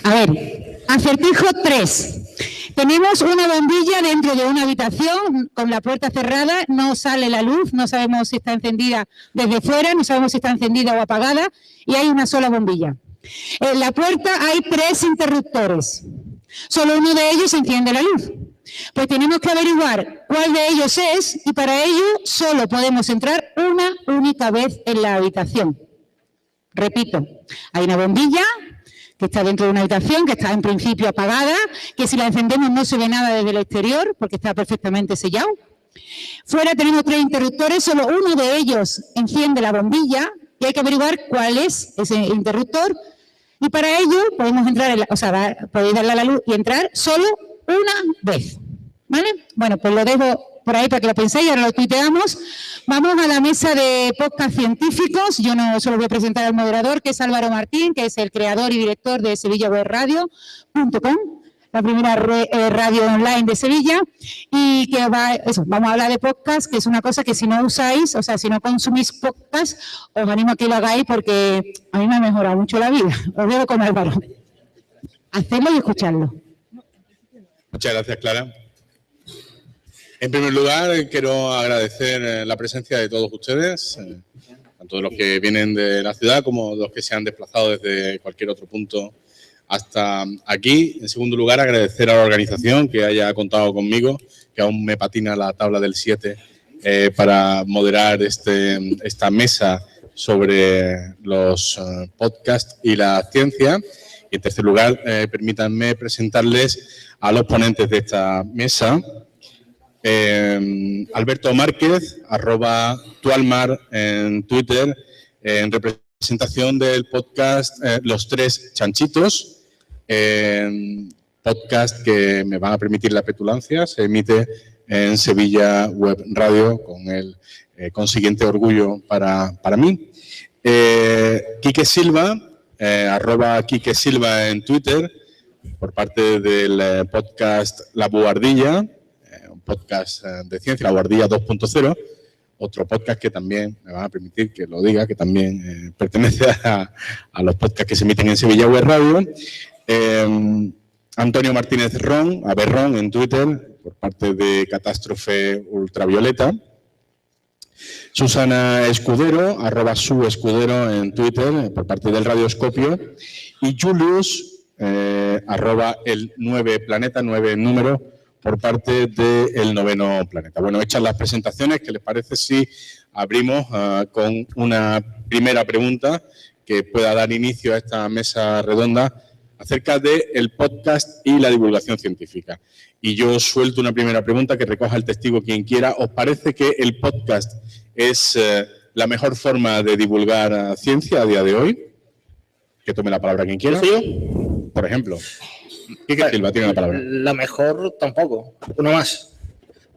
A ver, acertijo 3. Tenemos una bombilla dentro de una habitación con la puerta cerrada, no sale la luz, no sabemos si está encendida desde fuera, no sabemos si está encendida o apagada y hay una sola bombilla. En la puerta hay 3 interruptores, solo uno de ellos enciende la luz. Pues tenemos que averiguar cuál de ellos es y para ello solo podemos entrar una única vez en la habitación. Repito, hay una bombilla que está dentro de una habitación, que está en principio apagada, que si la encendemos no se ve nada desde el exterior porque está perfectamente sellado. Fuera tenemos 3 interruptores, solo uno de ellos enciende la bombilla y hay que averiguar cuál es ese interruptor. Y para ello podemos entrar, podéis darle a la luz y entrar solo una vez. ¿Vale? Bueno, pues lo dejo por ahí para que lo penséis, ahora lo tuiteamos. Vamos a la mesa de podcast científicos. Yo no solo voy a presentar al moderador, que es Álvaro Martín, que es el creador y director de sevillawebradio.com, la primera radio online de Sevilla, y que vamos a hablar de podcast, que es una cosa que si no usáis, o sea, si no consumís podcast, os animo a que lo hagáis porque a mí me ha mejorado mucho la vida. Os dejo con Álvaro. Hacerlo y escucharlo. Muchas gracias, Clara. En primer lugar, quiero agradecer la presencia de todos ustedes, tanto los que vienen de la ciudad como los que se han desplazado desde cualquier otro punto hasta aquí. En segundo lugar, agradecer a la organización que haya contado conmigo, que aún me patina la tabla del 7 para moderar esta mesa sobre los podcasts y la ciencia. Y en tercer lugar, permítanme presentarles a los ponentes de esta mesa. Alberto Márquez, @tualmar en Twitter, en representación del podcast Los Tres Chanchitos, podcast que me van a permitir la petulancia, se emite en Sevilla Web Radio con el consiguiente orgullo para mí. Quique Silva, @Quique Silva en Twitter, por parte del podcast La Buhardilla, un podcast de ciencia, La Buhardilla 2.0, otro podcast que también me van a permitir que lo diga, que también pertenece a los podcasts que se emiten en Sevilla Web Radio. Antonio Martínez Ron, @Ron en Twitter, por parte de Catástrofe Ultravioleta. Susana Escudero, @suescudero en Twitter, por parte del Radioscopio. Y Julius, @el 9 planeta, 9 en número, por parte del Noveno Planeta. Bueno, hechas las presentaciones, ¿qué les parece si abrimos con una primera pregunta que pueda dar inicio a esta mesa redonda acerca del podcast y la divulgación científica? Y yo suelto una primera pregunta que recoja el testigo quien quiera. ¿Os parece que el podcast es la mejor forma de divulgar ciencia a día de hoy? Que tome la palabra quien quiera. ¿Yo? Por ejemplo. Quique Silva tiene la palabra. La mejor tampoco, uno más.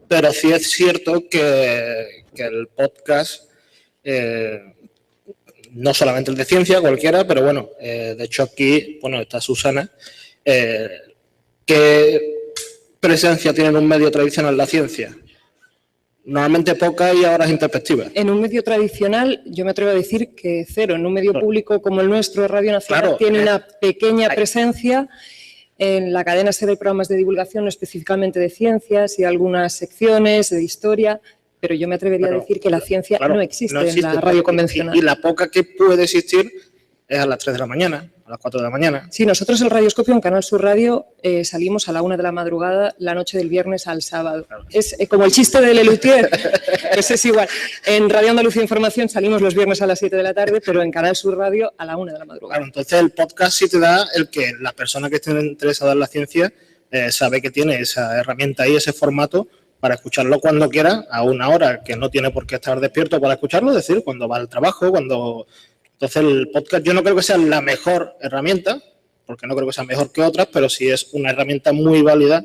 Pero sí es cierto que el podcast, no solamente el de ciencia, cualquiera, pero bueno, de hecho aquí, está Susana. ¿Qué presencia tiene en un medio tradicional la ciencia? Normalmente poca y ahora es introspectiva. En un medio tradicional, yo me atrevo a decir que cero. En un medio público como el nuestro, Radio Nacional, tiene una pequeña presencia. En la cadena SER hay programas de divulgación, no específicamente de ciencias y algunas secciones de historia, pero yo me atrevería a decir que la ciencia no existe en la radio convencional. Y la poca que puede existir es a las 3 de la mañana, a las 4 de la mañana. Sí, nosotros el Radioscopio en Canal Sur Radio salimos a la 1 de la madrugada la noche del viernes al sábado. Es como el chiste de Lelutier, pues es igual. En Radio Andalucía Información salimos los viernes a las 7 de la tarde, pero en Canal Sur Radio a la 1 de la madrugada. Claro, entonces el podcast sí te da el que la persona que esté interesada en la ciencia sabe que tiene esa herramienta y ese formato para escucharlo cuando quiera, a una hora que no tiene por qué estar despierto para escucharlo, es decir, cuando va al trabajo, cuando... Entonces el podcast yo no creo que sea la mejor herramienta, porque no creo que sea mejor que otras, pero sí es una herramienta muy válida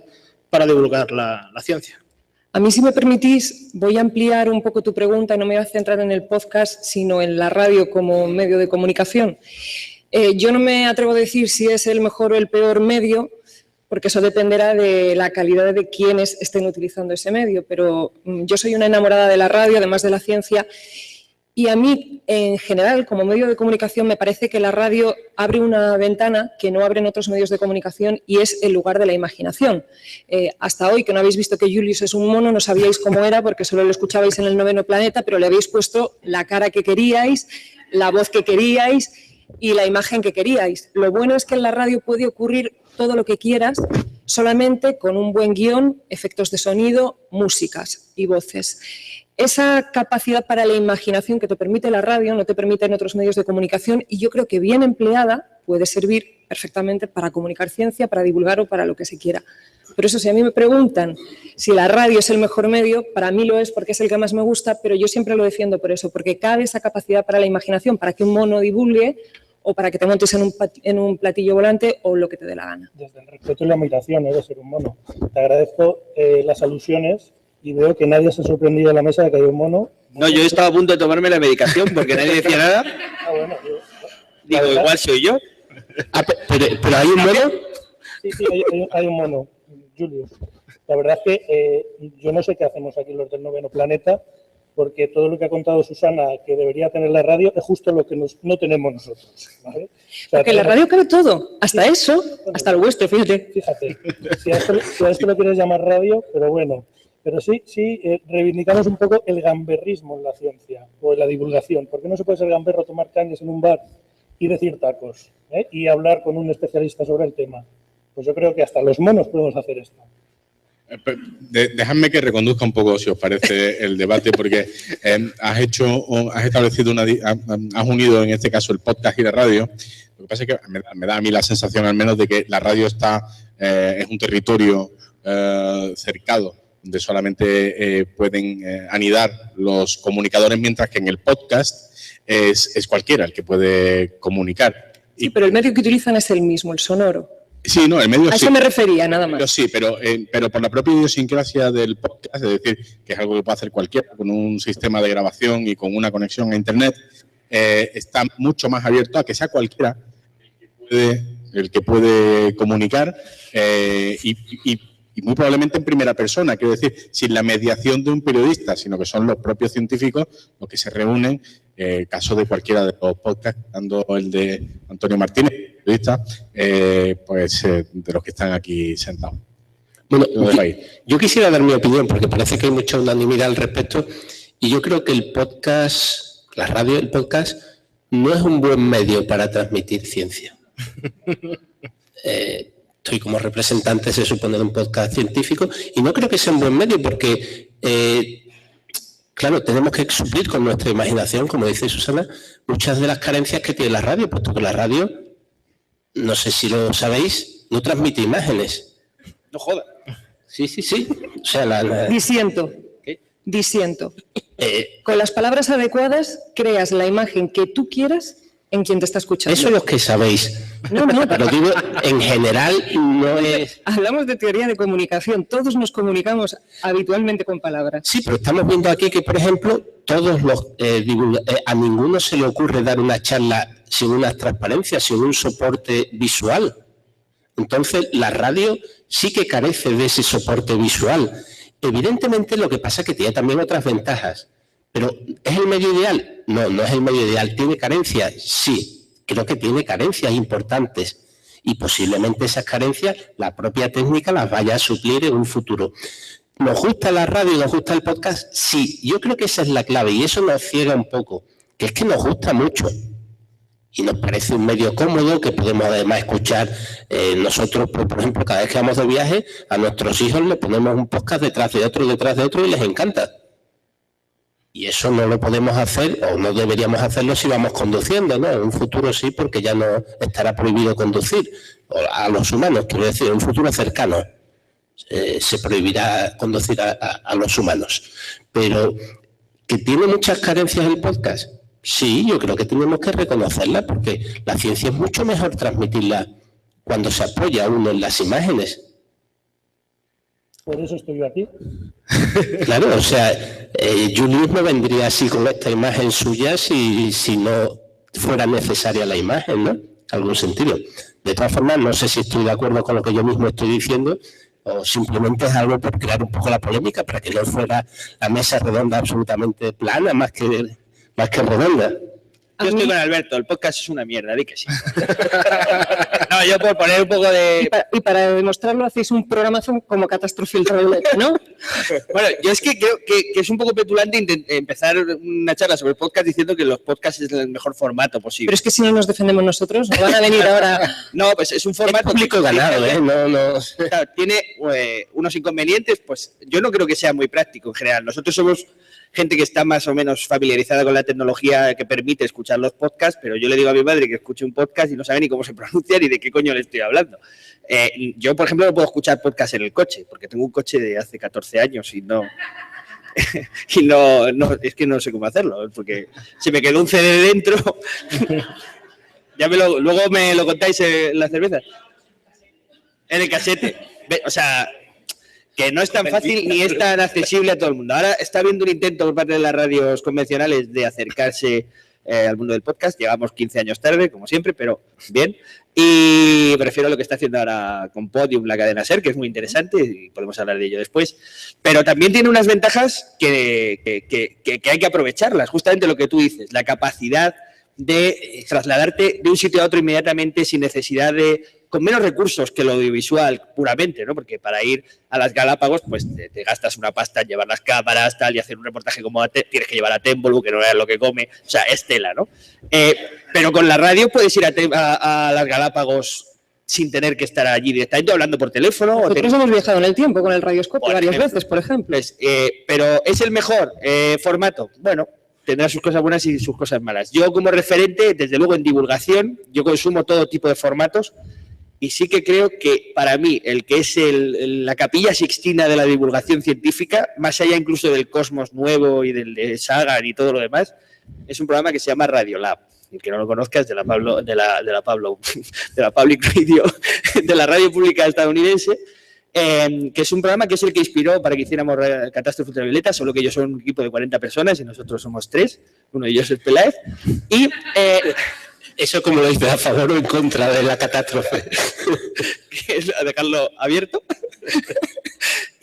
para divulgar la ciencia. A mí, si me permitís, voy a ampliar un poco tu pregunta y no me voy a centrar en el podcast, sino en la radio como medio de comunicación. Yo no me atrevo a decir si es el mejor o el peor medio, porque eso dependerá de la calidad de quienes estén utilizando ese medio, pero yo soy una enamorada de la radio, además de la ciencia, Y a mí, en general, como medio de comunicación, me parece que la radio abre una ventana que no abren otros medios de comunicación y es el lugar de la imaginación. Hasta hoy, que no habéis visto que Julius es un mono, no sabíais cómo era porque solo lo escuchabais en el 9º Planeta, pero le habéis puesto la cara que queríais, la voz que queríais y la imagen que queríais. Lo bueno es que en la radio puede ocurrir todo lo que quieras, solamente con un buen guión, efectos de sonido, músicas y voces. Esa capacidad para la imaginación que te permite la radio no te permite en otros medios de comunicación y yo creo que bien empleada puede servir perfectamente para comunicar ciencia, para divulgar o para lo que se quiera. Por eso, si a mí me preguntan si la radio es el mejor medio, para mí lo es porque es el que más me gusta, pero yo siempre lo defiendo por eso, porque cabe esa capacidad para la imaginación, para que un mono divulgue o para que te montes en un platillo volante o lo que te dé la gana. Desde el respeto y la admiración de ser un mono. Te agradezco las alusiones y veo que nadie se ha sorprendido en la mesa de que hay un mono. No, yo estaba a punto de tomarme la medicación porque nadie decía nada. Bueno, digo, igual soy yo. ¿Pero hay un mono? Sí, hay un mono, Julius. La verdad es que yo no sé qué hacemos aquí los del 9º Planeta, porque todo lo que ha contado Susana que debería tener la radio es justo lo que no tenemos nosotros, ¿vale? O sea, porque en la radio cabe todo, hasta sí, eso, hasta el vuestro, fíjate. Fíjate, si a esto lo quieres llamar radio, pero bueno. Pero sí, reivindicamos un poco el gamberrismo en la ciencia o en la divulgación. ¿Por qué no se puede ser gamberro, tomar cañas en un bar y decir tacos y hablar con un especialista sobre el tema? Pues yo creo que hasta los monos podemos hacer esto. Dejadme que reconduzca un poco, si os parece, el debate, porque has unido en este caso el podcast y la radio. Lo que pasa es que me da a mí la sensación, al menos, de que la radio es un territorio cercado, donde solamente pueden anidar los comunicadores, mientras que en el podcast es cualquiera el que puede comunicar. Sí, pero el medio que utilizan es el mismo, el sonoro. Sí, no, el medio a eso me refería, nada más. Sí, pero por la propia idiosincrasia del podcast, es decir, que es algo que puede hacer cualquiera con un sistema de grabación y con una conexión a Internet, está mucho más abierto a que sea cualquiera el que puede comunicar y muy probablemente en primera persona, quiero decir, sin la mediación de un periodista, sino que son los propios científicos los que se reúnen, caso de cualquiera de los podcasts, dando el de Antonio Martínez, periodista, de los que están aquí sentados. Bueno, yo quisiera dar mi opinión, porque parece que hay mucha unanimidad al respecto, y yo creo que el podcast, la radio, el podcast, no es un buen medio para transmitir ciencia. Estoy como representante, se supone, de un podcast científico y no creo que sea un buen medio porque, claro, tenemos que suplir con nuestra imaginación, como dice Susana, muchas de las carencias que tiene la radio, puesto que la radio, no sé si lo sabéis, no transmite imágenes. No jodas. Sí. O sea, Disiento. ¿Qué? Disiento. Con las palabras adecuadas creas la imagen que tú quieras en quien te está escuchando. Eso es lo que sabéis. No, pero digo, en general no es... Hablamos de teoría de comunicación. Todos nos comunicamos habitualmente con palabras. Sí, pero estamos viendo aquí que, por ejemplo, a ninguno se le ocurre dar una charla sin una transparencia, sin un soporte visual. Entonces, la radio sí que carece de ese soporte visual. Evidentemente, lo que pasa es que tiene también otras ventajas. ¿Pero es el medio ideal? No, no es el medio ideal. ¿Tiene carencias? Sí, creo que tiene carencias importantes. Y posiblemente esas carencias la propia técnica las vaya a suplir en un futuro. ¿Nos gusta la radio y nos gusta el podcast? Sí, yo creo que esa es la clave y eso nos ciega un poco, que es que nos gusta mucho. Y nos parece un medio cómodo que podemos además escuchar. Nosotros, por ejemplo, cada vez que vamos de viaje, a nuestros hijos le ponemos un podcast detrás de otro y les encanta. Y eso no lo podemos hacer o no deberíamos hacerlo si vamos conduciendo, ¿no? En un futuro sí, porque ya no estará prohibido conducir a los humanos, quiero decir, en un futuro cercano se prohibirá conducir a los humanos. Pero que tiene muchas carencias el podcast, sí, yo creo que tenemos que reconocerla porque la ciencia es mucho mejor transmitirla cuando se apoya uno en las imágenes. Por eso estoy yo aquí. Claro, o sea, Julius no vendría así con esta imagen suya si no fuera necesaria la imagen, ¿no? En algún sentido. De todas formas, no sé si estoy de acuerdo con lo que yo mismo estoy diciendo o simplemente es algo por crear un poco la polémica para que no fuera la mesa redonda absolutamente plana, más que más que redonda. Yo estoy con Alberto, el podcast es una mierda, di que sí. No, yo por poner un poco de... Y para demostrarlo hacéis un programazo como Catástrofe Ultravioleta, ¿no? Bueno, yo es que creo que es un poco petulante empezar una charla sobre podcast diciendo que los podcasts es el mejor formato posible. Pero es que si no nos defendemos nosotros, nos van a venir ahora... No, pues es un formato... Es público ganado, ¿eh? No. Claro, tiene unos inconvenientes, pues yo no creo que sea muy práctico en general. Nosotros somos gente que está más o menos familiarizada con la tecnología que permite escuchar los podcasts, pero yo le digo a mi madre que escuche un podcast y no sabe ni cómo se pronuncia ni de qué coño le estoy hablando. Yo, por ejemplo, no puedo escuchar podcast en el coche, porque tengo un coche de hace 14 años y no... es que no sé cómo hacerlo, porque se me quedó un CD dentro. Luego me lo contáis en la cerveza. En el casete. O sea... que no es tan fácil ni es tan accesible a todo el mundo. Ahora está habiendo un intento por parte de las radios convencionales de acercarse al mundo del podcast. Llevamos 15 años tarde, como siempre, pero bien. Y prefiero lo que está haciendo ahora con Podium, la cadena SER, que es muy interesante y podemos hablar de ello después. Pero también tiene unas ventajas que hay que aprovecharlas. Justamente lo que tú dices, la capacidad de trasladarte de un sitio a otro inmediatamente sin necesidad de... con menos recursos que lo audiovisual puramente, ¿no? Porque para ir a las Galápagos, pues te gastas una pasta en llevar las cámaras, tal, y hacer un reportaje como tienes que llevar a Tembolu, que no veas lo que come, o sea, es tela, ¿no? Pero con la radio puedes ir a las Galápagos sin tener que estar allí directamente hablando por teléfono. Nosotros hemos viajado en el tiempo con el radioscopio varias veces, por ejemplo. Pero ¿es el mejor formato? Bueno, tendrá sus cosas buenas y sus cosas malas. Yo, como referente, desde luego en divulgación, yo consumo todo tipo de formatos. Y sí que creo que para mí el que es la capilla sixtina de la divulgación científica, más allá incluso del Cosmos Nuevo y del de Sagan y todo lo demás, es un programa que se llama Radiolab. El que no lo conozca es de la Public Radio, de la radio pública estadounidense, que es un programa que es el que inspiró para que hiciéramos Catástrofe Ultravioleta, solo que ellos son un equipo de 40 personas y nosotros somos 3, uno de ellos es Peláez, y... ¿Eso como lo dices, a favor o en contra de la catástrofe? Es dejarlo abierto.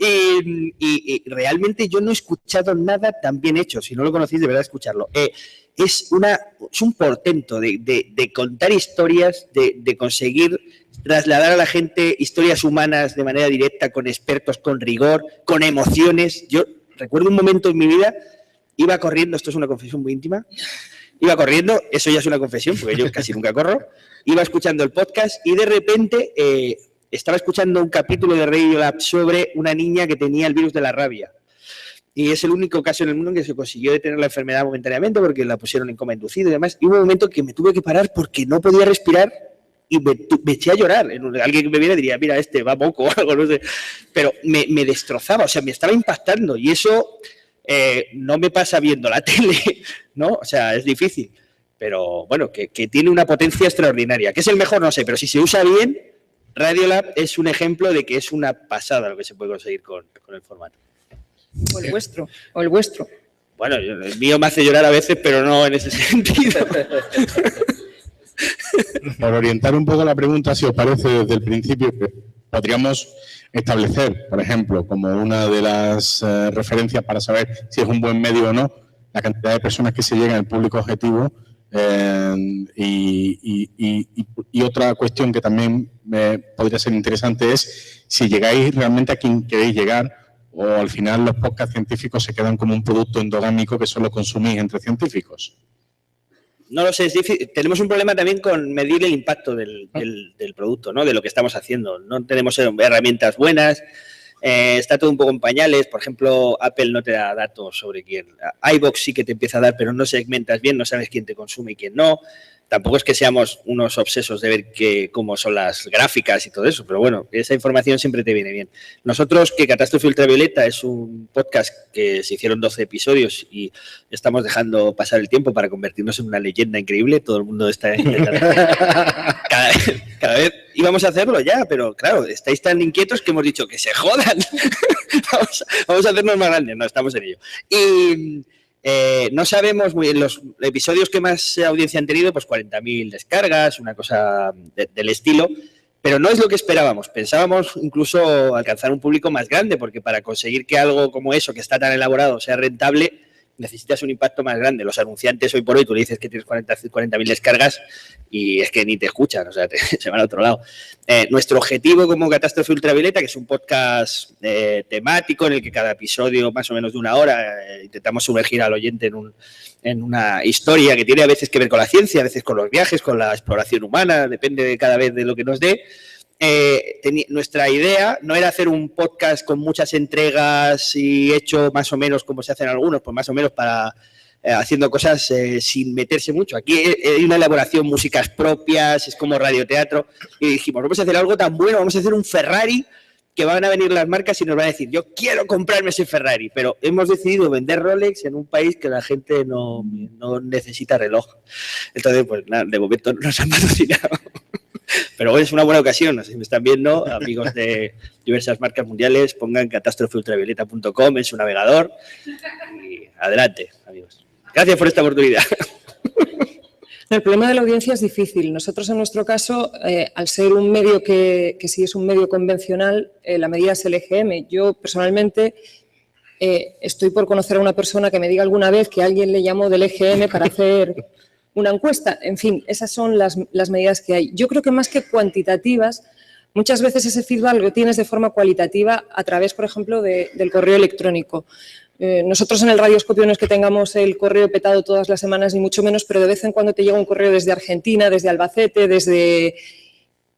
Y realmente yo no he escuchado nada tan bien hecho. Si no lo conocéis, de verdad, escucharlo. Es un portento de contar historias, de conseguir trasladar a la gente historias humanas de manera directa, con expertos, con rigor, con emociones. Yo recuerdo un momento en mi vida, iba corriendo, esto es una confesión muy íntima, iba corriendo, eso ya es una confesión, porque yo casi nunca corro, iba escuchando el podcast y de repente estaba escuchando un capítulo de Radiolab sobre una niña que tenía el virus de la rabia. Y es el único caso en el mundo en que se consiguió detener la enfermedad momentáneamente porque la pusieron en coma inducido y demás. Y hubo un momento que me tuve que parar porque no podía respirar y me eché a llorar. Alguien que me viera diría, mira, va moco o algo, no sé. Pero me destrozaba, o sea, me estaba impactando y eso... no me pasa viendo la tele, ¿no? O sea, es difícil, pero bueno, que tiene una potencia extraordinaria. ¿Qué es el mejor? No sé, pero si se usa bien, Radiolab es un ejemplo de que es una pasada lo que se puede conseguir con el formato. O el vuestro. Bueno, el mío me hace llorar a veces, pero no en ese sentido. Por orientar un poco la pregunta, si os parece, desde el principio, podríamos establecer, por ejemplo, como una de las referencias para saber si es un buen medio o no, la cantidad de personas que se llegan al público objetivo. Y otra cuestión que también podría ser interesante es si llegáis realmente a quien queréis llegar o al final los podcasts científicos se quedan como un producto endogámico que solo consumís entre científicos. No lo sé, es difícil. Tenemos un problema también con medir el impacto del producto, ¿no? De lo que estamos haciendo. No tenemos herramientas buenas, está todo un poco en pañales. Por ejemplo, Apple no te da datos sobre quién. iVoox sí que te empieza a dar, pero no segmentas bien, no sabes quién te consume y quién no. Tampoco es que seamos unos obsesos de ver cómo son las gráficas y todo eso, pero bueno, esa información siempre te viene bien. Nosotros, que Catástrofe Ultravioleta es un podcast que se hicieron 12 episodios y estamos dejando pasar el tiempo para convertirnos en una leyenda increíble, todo el mundo está intentando. Cada vez íbamos a hacerlo ya, pero claro, estáis tan inquietos que hemos dicho que se jodan. vamos a hacernos más grandes, no, estamos en ello. Y... no sabemos muy bien, los episodios que más audiencia han tenido, pues 40.000 descargas, una cosa del estilo, pero no es lo que esperábamos. Pensábamos incluso alcanzar un público más grande, porque para conseguir que algo como eso, que está tan elaborado, sea rentable, necesitas un impacto más grande. Los anunciantes hoy por hoy, tú le dices que tienes 40.000 descargas y es que ni te escuchan, o sea, se van a otro lado. Nuestro objetivo como Catástrofe Ultravioleta, que es un podcast temático en el que cada episodio más o menos de una hora intentamos sumergir al oyente en una historia que tiene a veces que ver con la ciencia, a veces con los viajes, con la exploración humana, depende de cada vez de lo que nos dé. Nuestra idea no era hacer un podcast con muchas entregas y hecho más o menos como se hacen algunos, pues más o menos para haciendo cosas sin meterse mucho. Aquí hay una elaboración, músicas propias, es como radioteatro, y dijimos, vamos a hacer algo tan bueno, vamos a hacer un Ferrari, que van a venir las marcas y nos van a decir, yo quiero comprarme ese Ferrari, pero hemos decidido vender Rolex en un país que la gente no necesita reloj. Entonces, pues nada, de momento no nos han patrocinado. Pero hoy es una buena ocasión, si me están viendo, amigos de diversas marcas mundiales, pongan catastrofeultravioleta.com en su navegador y adelante, amigos. Gracias por esta oportunidad. El problema de la audiencia es difícil. Nosotros, en nuestro caso, al ser un medio que sí es un medio convencional, la medida es el EGM. Yo, personalmente, estoy por conocer a una persona que me diga alguna vez que alguien le llamó del EGM para hacer una encuesta. En fin, esas son las medidas que hay. Yo creo que más que cuantitativas, muchas veces ese feedback lo tienes de forma cualitativa a través, por ejemplo, del correo electrónico. Nosotros en el Radioscopio no es que tengamos el correo petado todas las semanas, ni mucho menos, pero de vez en cuando te llega un correo desde Argentina, desde Albacete,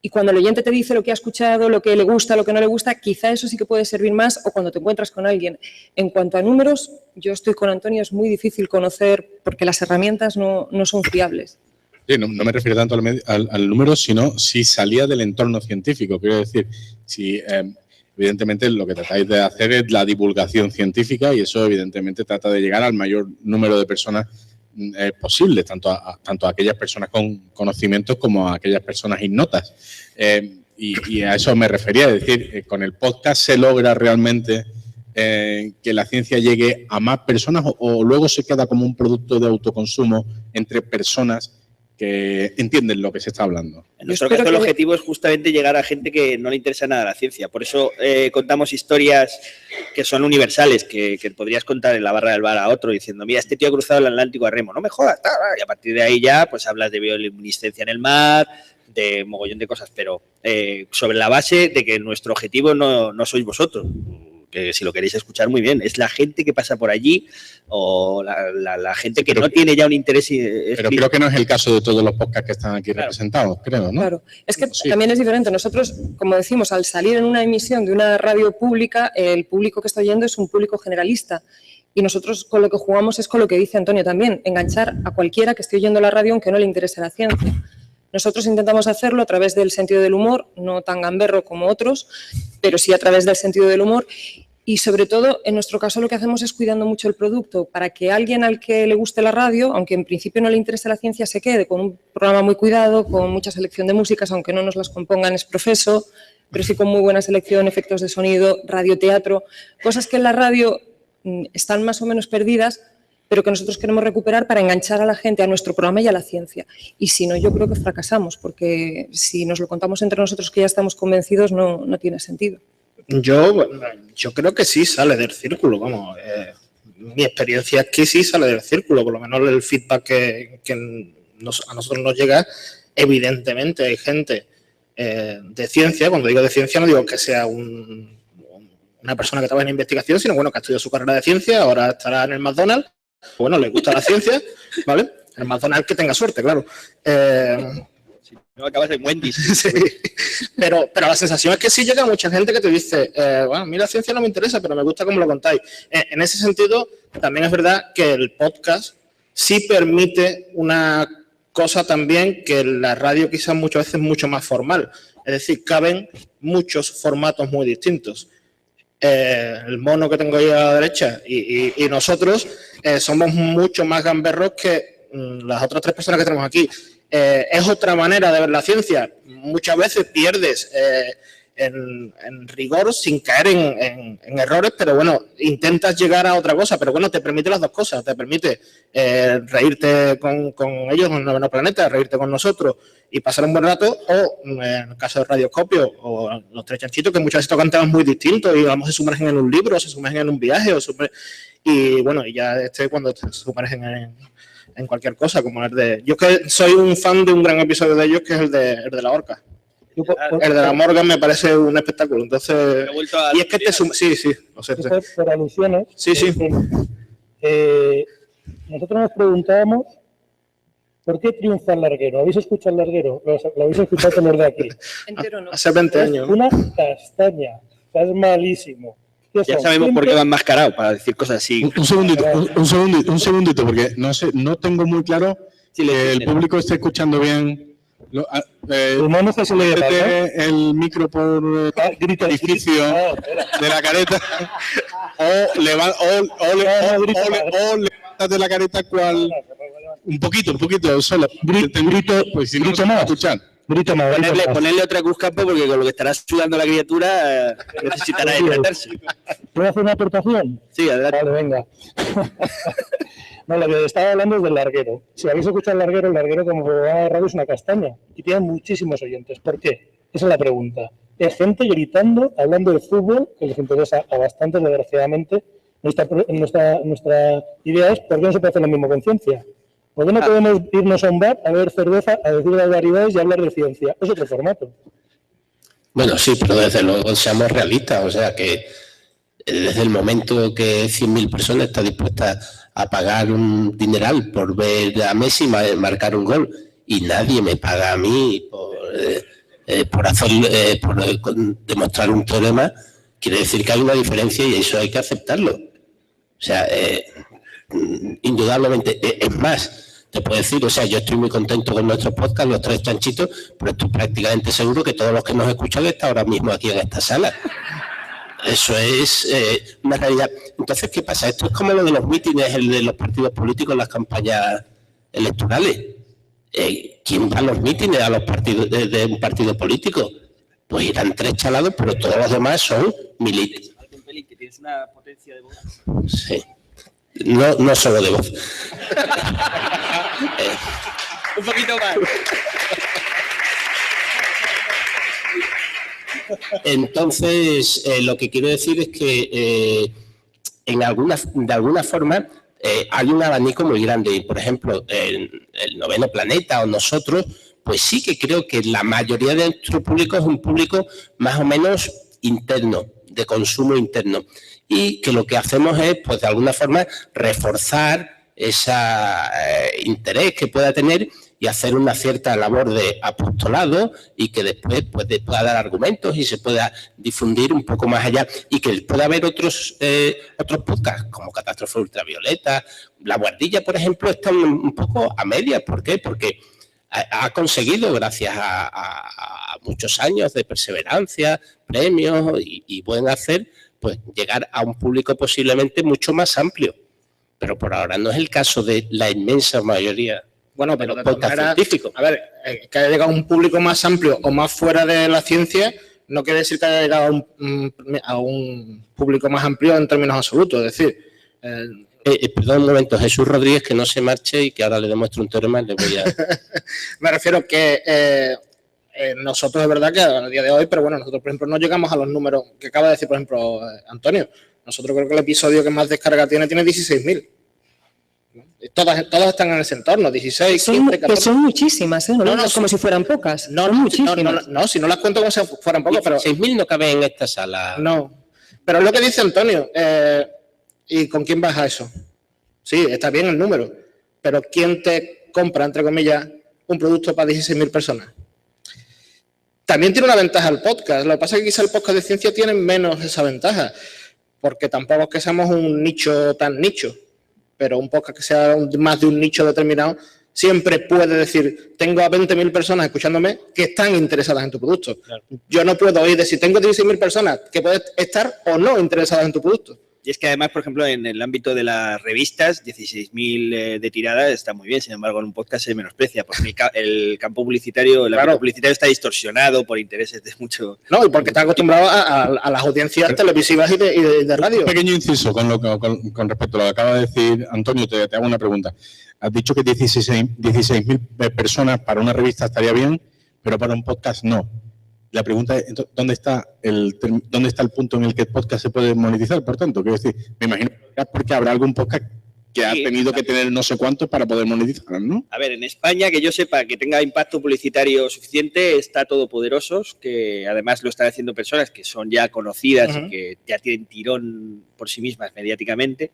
y cuando el oyente te dice lo que ha escuchado, lo que le gusta, lo que no le gusta, quizá eso sí que puede servir más, o cuando te encuentras con alguien. En cuanto a números, yo estoy con Antonio, es muy difícil conocer porque las herramientas no son fiables. Sí, no me refiero tanto al número, sino si salía del entorno científico. Quiero decir, si evidentemente lo que tratáis de hacer es la divulgación científica y eso evidentemente trata de llegar al mayor número de personas posible, tanto a aquellas personas con conocimientos como a aquellas personas ignotas. Y a eso me refería, es decir, con el podcast se logra realmente que la ciencia llegue a más personas o luego se queda como un producto de autoconsumo entre personas que entienden lo que se está hablando. En nuestro caso, el objetivo es justamente llegar a gente que no le interesa nada la ciencia. Por eso contamos historias que son universales, que podrías contar en la barra del bar a otro diciendo, mira, este tío ha cruzado el Atlántico a remo, no me jodas. Y a partir de ahí ya pues hablas de bioluminiscencia en el mar, de mogollón de cosas, pero sobre la base de que nuestro objetivo no sois vosotros. Que si lo queréis escuchar muy bien, es la gente que pasa por allí o la gente que no tiene ya un interés. Pero creo que no es el caso de todos los podcasts que están aquí representados, creo, ¿no? Claro, es que también es diferente. Nosotros, como decimos, al salir en una emisión de una radio pública, el público que está oyendo es un público generalista. Y nosotros con lo que jugamos es con lo que dice Antonio también, enganchar a cualquiera que esté oyendo la radio aunque no le interese la ciencia. Nosotros intentamos hacerlo a través del sentido del humor, no tan gamberro como otros, pero sí a través del sentido del humor. Y sobre todo, en nuestro caso, lo que hacemos es cuidando mucho el producto para que alguien al que le guste la radio, aunque en principio no le interese la ciencia, se quede con un programa muy cuidado, con mucha selección de músicas, aunque no nos las compongan es profeso, pero sí con muy buena selección, efectos de sonido, radioteatro, cosas que en la radio están más o menos perdidas, pero que nosotros queremos recuperar para enganchar a la gente a nuestro programa y a la ciencia. Y si no, yo creo que fracasamos, porque si nos lo contamos entre nosotros que ya estamos convencidos, no tiene sentido. Yo creo que sí sale del círculo, vamos. Mi experiencia es que sí sale del círculo, por lo menos el feedback que a nosotros nos llega, evidentemente hay gente de ciencia, cuando digo de ciencia no digo que sea una persona que trabaja en investigación, sino bueno, que ha estudiado su carrera de ciencia, ahora estará en el McDonald's, bueno, le gusta la ciencia, ¿vale? El McDonald's que tenga suerte, claro. No acabas en Wendy's. Sí. Pero la sensación es que sí llega mucha gente que te dice, bueno, a mí la ciencia no me interesa, pero me gusta cómo lo contáis. En ese sentido, también es verdad que el podcast sí permite una cosa también que la radio quizás muchas veces es mucho más formal. Es decir, caben muchos formatos muy distintos. El mono que tengo ahí a la derecha y nosotros somos mucho más gamberros que las otras tres personas que tenemos aquí. Es otra manera de ver la ciencia. Muchas veces pierdes en rigor, sin caer en errores, pero bueno, intentas llegar a otra cosa, pero bueno, te permite las dos cosas, te permite reírte con ellos, con Noveno Planeta, reírte con nosotros y pasar un buen rato, o en el caso de Radioscopio o Los Tres Chanchitos, que muchas veces tocan temas muy distintos y vamos, se sumergen en un libro, se sumergen en un viaje, y bueno, y ya cuando te sumergen en cualquier cosa, como el de... Yo que soy un fan de un gran episodio de ellos, que es el de la orca. El de la Morgan me parece un espectáculo, entonces... Y es que sí, lo sé. Por alusiones. Sí. Nosotros nos preguntábamos ¿por qué triunfa el larguero? ¿Habéis escuchado el larguero? ¿Lo habéis escuchado todos los de aquí? Entero no. Hace 20 años. Es una castaña, es malísimo. Ya sabemos por qué va enmascarado, para decir cosas así. Un segundito, porque no tengo muy claro si el público está escuchando bien. No sé si le pasa. El micro por edificio de la careta o levántate la careta cual un poquito solo grito, pues si no se va a escuchar. Ponerle otra cruz campo, porque con lo que estará sudando la criatura necesitará hidratarse. ¿Puedo hacer una aportación? Sí, adelante. Vale, venga. No, lo que estaba hablando es del larguero. Si habéis escuchado el larguero como programa de radio es una castaña y tiene muchísimos oyentes. ¿Por qué? Esa es la pregunta. Es gente gritando, hablando de fútbol, que les interesa a bastantes, desgraciadamente. Nuestra idea es ¿por qué no se puede hacer lo mismo con ciencia? ¿Por qué no podemos irnos a un bar a beber cerveza, a decir barbaridades y hablar de ciencia? Es otro formato. Bueno, sí, pero desde luego seamos realistas. O sea que desde el momento que 100.000 personas están dispuestas a pagar un dineral por ver a Messi marcar un gol y nadie me paga a mí por demostrar un teorema, quiere decir que hay una diferencia y eso hay que aceptarlo. O sea, indudablemente, es más, te puedo decir, o sea, yo estoy muy contento con nuestro podcast, Los Tres Chanchitos, pero estoy prácticamente seguro que todos los que nos escuchan están ahora mismo aquí en esta sala. Eso es una realidad. Entonces, ¿qué pasa? Esto es como lo de los mítines, el de los partidos políticos en las campañas electorales. ¿Quién va a los mítines a los partidos de un partido político? Pues irán 3 chalados, pero todos los demás son militantes. Que tienes una potencia de voz. Sí. No solo de voz. Un poquito más. Entonces, lo que quiero decir es que de alguna forma hay un abanico muy grande. Y, por ejemplo, el Noveno Planeta o nosotros, pues sí que creo que la mayoría de nuestro público es un público más o menos interno, de consumo interno. Y que lo que hacemos es, pues de alguna forma, reforzar ese interés que pueda tener y hacer una cierta labor de apostolado y que después pues, pueda dar argumentos y se pueda difundir un poco más allá y que pueda haber otros podcasts como Catástrofe Ultravioleta. La Guardilla, por ejemplo, está un poco a medias. ¿Por qué? Porque ha conseguido, gracias a muchos años de perseverancia, premios y buen hacer, pues llegar a un público posiblemente mucho más amplio. Pero por ahora no es el caso de la inmensa mayoría. Bueno, pero de todas maneras, a ver, que haya llegado a un público más amplio o más fuera de la ciencia, no quiere decir que haya llegado a un público más amplio en términos absolutos. Es decir, perdón un momento, Jesús Rodríguez, que no se marche y que ahora le demuestro un teorema, le voy a... Me refiero que nosotros es verdad que a día de hoy, pero bueno, nosotros por ejemplo no llegamos a los números que acaba de decir, por ejemplo, Antonio. Nosotros creo que el episodio que más descarga tiene 16.000. Todas están en ese entorno, 16, 15, 14. Son muchísimas, ¿eh? No, como si fueran pocas. Son muchísimas. No, si no las cuento como si fueran pocas, pero... 6.000 no caben en esta sala. No, pero es lo que dice Antonio. ¿Y con quién vas a eso? Sí, está bien el número, pero ¿quién te compra, entre comillas, un producto para 16.000 personas? También tiene una ventaja el podcast. Lo que pasa es que quizá el podcast de ciencia tiene menos esa ventaja, porque tampoco es que seamos un nicho tan nicho. Pero un podcast que sea más de un nicho determinado, siempre puede decir, tengo a 20.000 personas escuchándome que están interesadas en tu producto. Claro. Yo no puedo oír decir, tengo 16.000 personas que pueden estar o no interesadas en tu producto. Y es que además, por ejemplo, en el ámbito de las revistas, 16.000 de tirada está muy bien, sin embargo, en un podcast se menosprecia, porque el campo publicitario, ámbito publicitario está distorsionado por intereses de mucho... No, y porque está acostumbrado a las audiencias televisivas y de radio. Un pequeño inciso con respecto a lo que acaba de decir Antonio, te hago una pregunta. Has dicho que 16.000 personas para una revista estaría bien, pero para un podcast no. La pregunta es, ¿dónde está el punto en el que el podcast se puede monetizar? Por tanto, quiero decir, me imagino que es porque habrá algún podcast que ha tenido que tener no sé cuántos para poder monetizar, ¿no? A ver, en España, que yo sepa que tenga impacto publicitario suficiente, está Todopoderosos, que además lo están haciendo personas que son ya conocidas y que ya tienen tirón por sí mismas mediáticamente,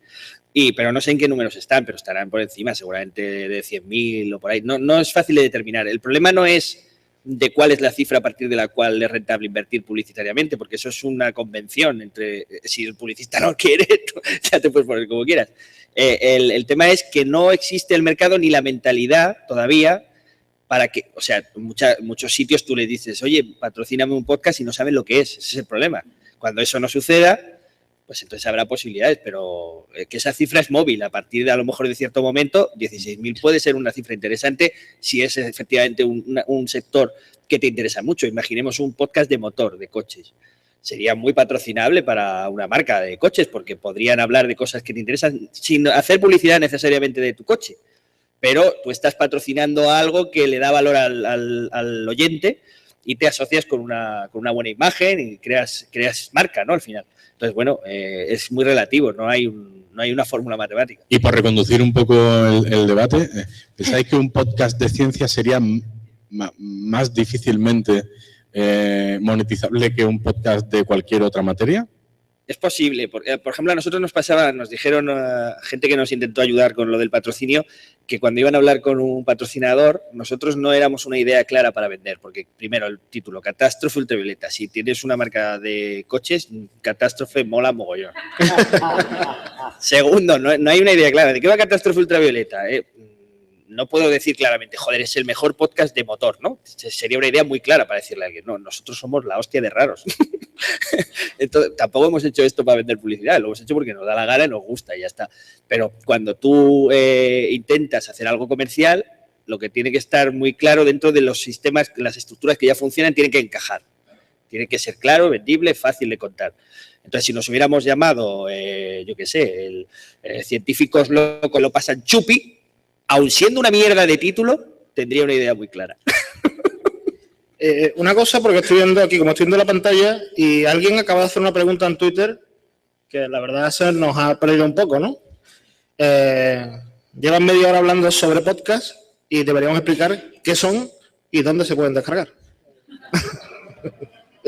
pero no sé en qué números están, pero estarán por encima seguramente de 100.000 o por ahí. No es fácil de determinar. El problema no es de cuál es la cifra a partir de la cual es rentable invertir publicitariamente, porque eso es una convención entre si el publicista no quiere, ya te puedes poner como quieras. El tema es que no existe el mercado ni la mentalidad todavía para que, o sea, muchos sitios tú le dices, oye, patrocíname un podcast y no saben lo que es, ese es el problema. Cuando eso no suceda, pues entonces habrá posibilidades, pero que esa cifra es móvil. A partir de, a lo mejor, de cierto momento, 16.000 puede ser una cifra interesante si es efectivamente un sector que te interesa mucho. Imaginemos un podcast de motor, de coches. Sería muy patrocinable para una marca de coches porque podrían hablar de cosas que te interesan sin hacer publicidad necesariamente de tu coche. Pero tú estás patrocinando algo que le da valor al oyente y te asocias con una buena imagen y creas marca, ¿no? Al final. Entonces, bueno, es muy relativo, no hay una fórmula matemática. Y por reconducir un poco el debate, ¿pensáis que un podcast de ciencia sería más difícilmente monetizable que un podcast de cualquier otra materia? Es posible. Por ejemplo, a nosotros nos dijeron gente que nos intentó ayudar con lo del patrocinio, que cuando iban a hablar con un patrocinador, nosotros no éramos una idea clara para vender, porque primero el título, Catástrofe Ultravioleta. Si tienes una marca de coches, Catástrofe mola mogollón. Segundo, no hay una idea clara. ¿De qué va Catástrofe Ultravioleta? No puedo decir claramente, joder, es el mejor podcast de motor, ¿no? Sería una idea muy clara para decirle a alguien, no, nosotros somos la hostia de raros. Entonces, tampoco hemos hecho esto para vender publicidad, lo hemos hecho porque nos da la gana y nos gusta y ya está. Pero cuando tú intentas hacer algo comercial, lo que tiene que estar muy claro dentro de los sistemas, las estructuras que ya funcionan, tienen que encajar. Tiene que ser claro, vendible, fácil de contar. Entonces, si nos hubiéramos llamado, yo qué sé, científicos locos lo pasan chupi, aun siendo una mierda de título, tendría una idea muy clara. Una cosa, porque estoy viendo aquí, como estoy viendo la pantalla, y alguien acaba de hacer una pregunta en Twitter que la verdad se nos ha perdido un poco, ¿no? Llevan media hora hablando sobre podcast y deberíamos explicar qué son y dónde se pueden descargar.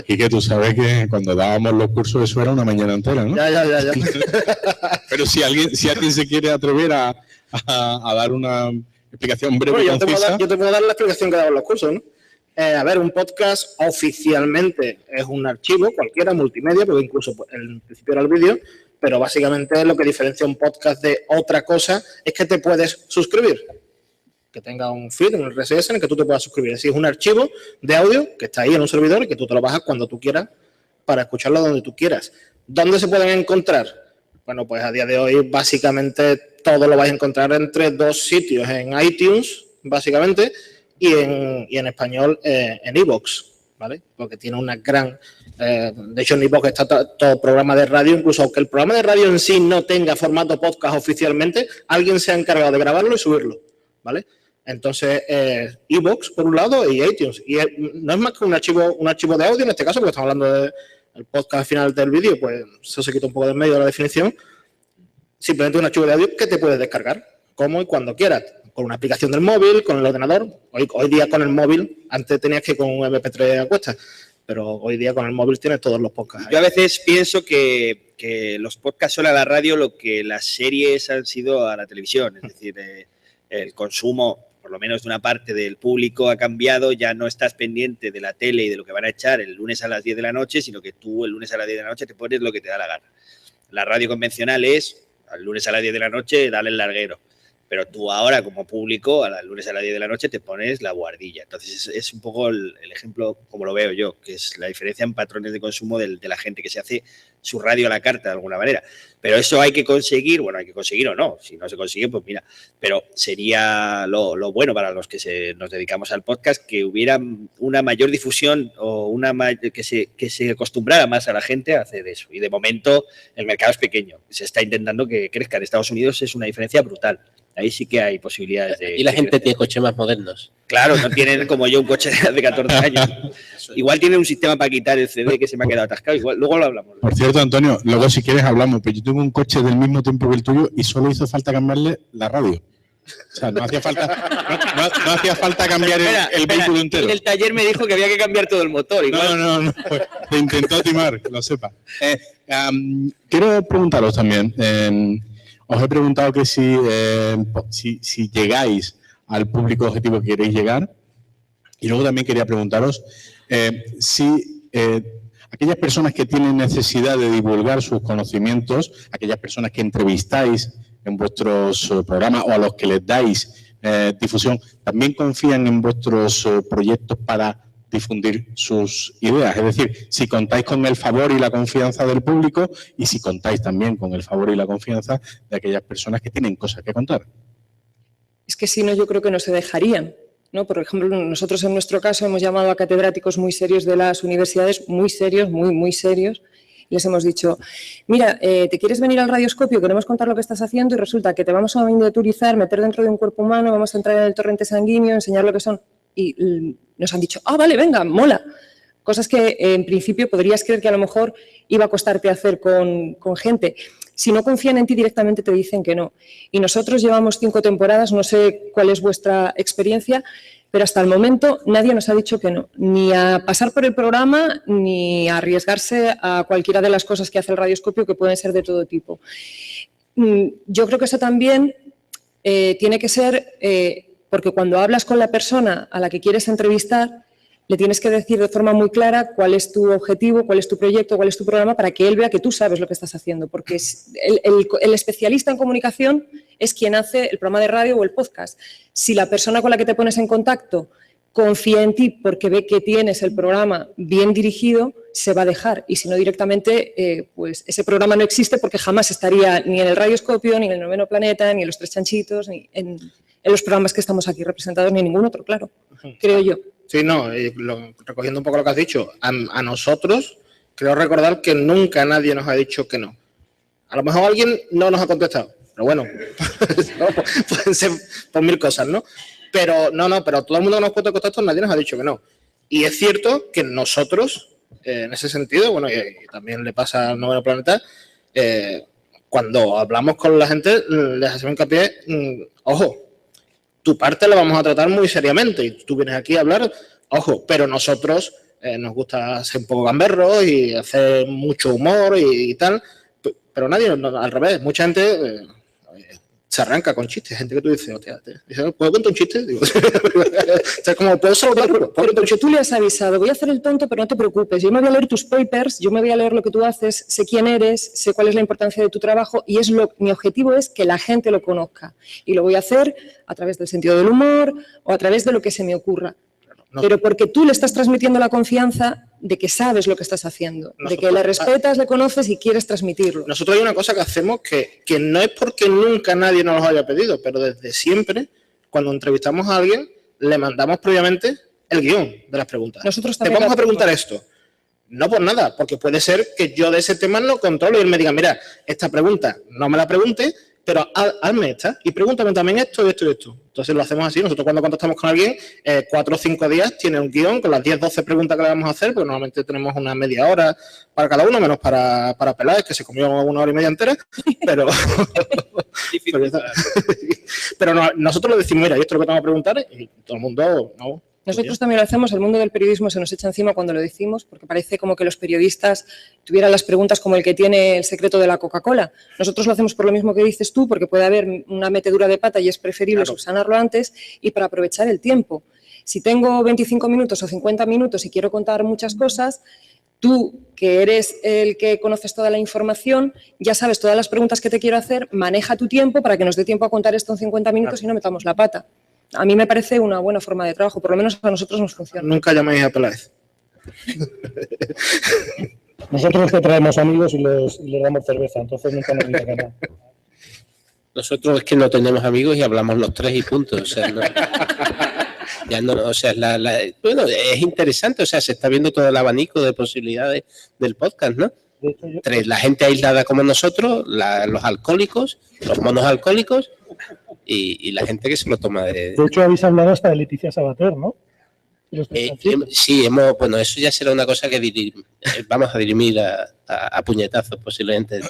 Y que tú sabes que cuando dábamos los cursos eso era una mañana entera, ¿no? Ya. Pero si alguien se quiere atrever a dar una explicación breve y concisa... Yo te puedo dar la explicación que daban los cursos, ¿no? A ver, un podcast oficialmente es un archivo cualquiera, multimedia, porque incluso en principio era el vídeo, pero básicamente lo que diferencia un podcast de otra cosa es que te puedes suscribir. Que tenga un feed, un RSS en el que tú te puedas suscribir. Es decir, es un archivo de audio que está ahí en un servidor y que tú te lo bajas cuando tú quieras para escucharlo donde tú quieras. ¿Dónde se pueden encontrar? Bueno, pues a día de hoy básicamente todo lo vais a encontrar entre dos sitios, en iTunes, básicamente, y en español en iVoox, ¿vale? Porque tiene una gran... de hecho, en iVoox está todo programa de radio, incluso aunque el programa de radio en sí no tenga formato podcast oficialmente, alguien se ha encargado de grabarlo y subirlo, ¿vale? Entonces, iVoox por un lado y iTunes. Y no es más que un archivo de audio en este caso, porque estamos hablando del podcast final del vídeo, pues eso se quita un poco del medio de la definición. Simplemente un archivo de audio que te puedes descargar, como y cuando quieras, con una aplicación del móvil, con el ordenador. Hoy día con el móvil, antes tenías que ir con un MP3 a cuestas, pero hoy día con el móvil tienes todos los podcasts. Yo a veces pienso que los podcasts son a la radio lo que las series han sido a la televisión, es decir, el consumo, por lo menos de una parte del público, ha cambiado. Ya no estás pendiente de la tele y de lo que van a echar el lunes a las 10 de la noche, sino que tú el lunes a las 10 de la noche te pones lo que te da la gana. La radio convencional es, el lunes a las 10 de la noche, dale el larguero. Pero tú ahora, como público, a las lunes a las 10 de la noche te pones la guardilla. Entonces, es un poco el ejemplo, como lo veo yo, que es la diferencia en patrones de consumo de la gente, que se hace su radio a la carta de alguna manera. Pero eso hay que conseguir, bueno, hay que conseguir o no. Si no se consigue, pues mira. Pero sería lo bueno para los que nos dedicamos al podcast, que hubiera una mayor difusión o que se acostumbrara más a la gente a hacer eso. Y de momento, el mercado es pequeño. Se está intentando que crezca. En Estados Unidos es una diferencia brutal. Ahí sí que hay posibilidades de... Y la gente tiene coches más modernos. Claro, no tienen como yo un coche de hace 14 años. Igual tiene un sistema para quitar el CD que se me ha quedado atascado. Igual, luego lo hablamos. Por cierto, Antonio, luego si quieres hablamos, pero yo tengo un coche del mismo tiempo que el tuyo y solo hizo falta cambiarle la radio. O sea, no hacía falta cambiar el vehículo entero. En el taller me dijo que había que cambiar todo el motor. Igual. No. Pues, te intentó timar, que lo sepa. Quiero preguntaros también... os he preguntado que si llegáis al público objetivo que queréis llegar, y luego también quería preguntaros si aquellas personas que tienen necesidad de divulgar sus conocimientos, aquellas personas que entrevistáis en vuestros programas o a los que les dais difusión, también confían en vuestros proyectos para difundir sus ideas. Es decir, si contáis con el favor y la confianza del público y si contáis también con el favor y la confianza de aquellas personas que tienen cosas que contar. Es que si no, yo creo que no se dejarían, ¿no? Por ejemplo, nosotros en nuestro caso hemos llamado a catedráticos muy serios de las universidades, muy serios, muy serios, y les hemos dicho, mira, ¿te quieres venir al radioscopio? Queremos contar lo que estás haciendo y resulta que te vamos a miniaturizar, meter dentro de un cuerpo humano, vamos a entrar en el torrente sanguíneo, enseñar lo que son... Y nos han dicho, vale, venga, mola. Cosas que en principio podrías creer que a lo mejor iba a costarte hacer con gente. Si no confían en ti directamente te dicen que no. Y nosotros llevamos 5 temporadas, no sé cuál es vuestra experiencia, pero hasta el momento nadie nos ha dicho que no. Ni a pasar por el programa, ni a arriesgarse a cualquiera de las cosas que hace el radioscopio, que pueden ser de todo tipo. Yo creo que eso también tiene que ser... porque cuando hablas con la persona a la que quieres entrevistar, le tienes que decir de forma muy clara cuál es tu objetivo, cuál es tu proyecto, cuál es tu programa, para que él vea que tú sabes lo que estás haciendo. Porque el especialista en comunicación es quien hace el programa de radio o el podcast. Si la persona con la que te pones en contacto confía en ti porque ve que tienes el programa bien dirigido, se va a dejar. Y si no, directamente, pues ese programa no existe porque jamás estaría ni en el Radioscopio, ni en el Noveno Planeta, ni en Los Tres Chanchitos, ni en los programas que estamos aquí representados, ni en ningún otro, claro, creo yo. Sí, no, recogiendo un poco lo que has dicho, a nosotros creo recordar que nunca nadie nos ha dicho que no. A lo mejor alguien no nos ha contestado, pero bueno, pueden ser por 1000 cosas, ¿no? Pero pero todo el mundo que nos ha puesto en contacto, nadie nos ha dicho que no. Y es cierto que nosotros, en ese sentido, bueno, y también le pasa al Noveno Planeta, cuando hablamos con la gente, les hacemos hincapié, ojo, tu parte la vamos a tratar muy seriamente y tú vienes aquí a hablar, ojo, pero nosotros nos gusta ser un poco gamberros y hacer mucho humor y tal, pero nadie, al revés, mucha gente se arranca con chistes, gente que tú dices, hostia, ¿puedo contar un chiste? Digo, o sea, como, ¿puedo saludar? Porque tú le has avisado, voy a hacer el tonto, pero no te preocupes, yo me voy a leer tus papers, yo me voy a leer lo que tú haces, sé quién eres, sé cuál es la importancia de tu trabajo y mi objetivo es que la gente lo conozca. Y lo voy a hacer a través del sentido del humor o a través de lo que se me ocurra. No. Pero porque tú le estás transmitiendo la confianza de que sabes lo que estás haciendo, de que le respetas, le conoces y quieres transmitirlo. Nosotros hay una cosa que hacemos que no es porque nunca nadie nos lo haya pedido, pero desde siempre, cuando entrevistamos a alguien, le mandamos previamente el guión de las preguntas. Nosotros te vamos a preguntar esto. No por nada, porque puede ser que yo de ese tema no controlo y él me diga, mira, esta pregunta no me la pregunte, pero hazme esta y pregúntame también esto y esto y esto. Entonces lo hacemos así. Nosotros cuando contactamos con alguien, 4 o 5 días tiene un guión con las 10 12 preguntas que le vamos a hacer, porque normalmente tenemos una media hora para cada uno, menos para Peláez, que se comió 1 hora y media entera. Pero, pero nosotros le decimos, mira, y esto es lo que te vamos a preguntar, y todo el mundo no. Nosotros también lo hacemos, el mundo del periodismo se nos echa encima cuando lo decimos, porque parece como que los periodistas tuvieran las preguntas como el que tiene el secreto de la Coca-Cola. Nosotros lo hacemos por lo mismo que dices tú, porque puede haber una metedura de pata y es preferible subsanarlo antes y para aprovechar el tiempo. Si tengo 25 minutos o 50 minutos y quiero contar muchas cosas, tú, que eres el que conoces toda la información, ya sabes todas las preguntas que te quiero hacer, maneja tu tiempo para que nos dé tiempo a contar esto en 50 minutos y no metamos la pata. A mí me parece una buena forma de trabajo, por lo menos a nosotros nos funciona. Nunca llaméis a Peláez. Nosotros te traemos amigos y les damos cerveza, entonces nunca nos dice que no. Nosotros es que no tenemos amigos y hablamos los tres y punto. O sea, no, ya no, o sea, bueno, es interesante, o sea, se está viendo todo el abanico de posibilidades del podcast, ¿no? De hecho, La gente aislada como nosotros, los alcohólicos, los monos alcohólicos y la gente que se lo toma de... De hecho, habéis hablado hasta de Leticia Sabater, ¿no? Sí, bueno, eso ya será una cosa que vamos a dirimir a puñetazos posiblemente.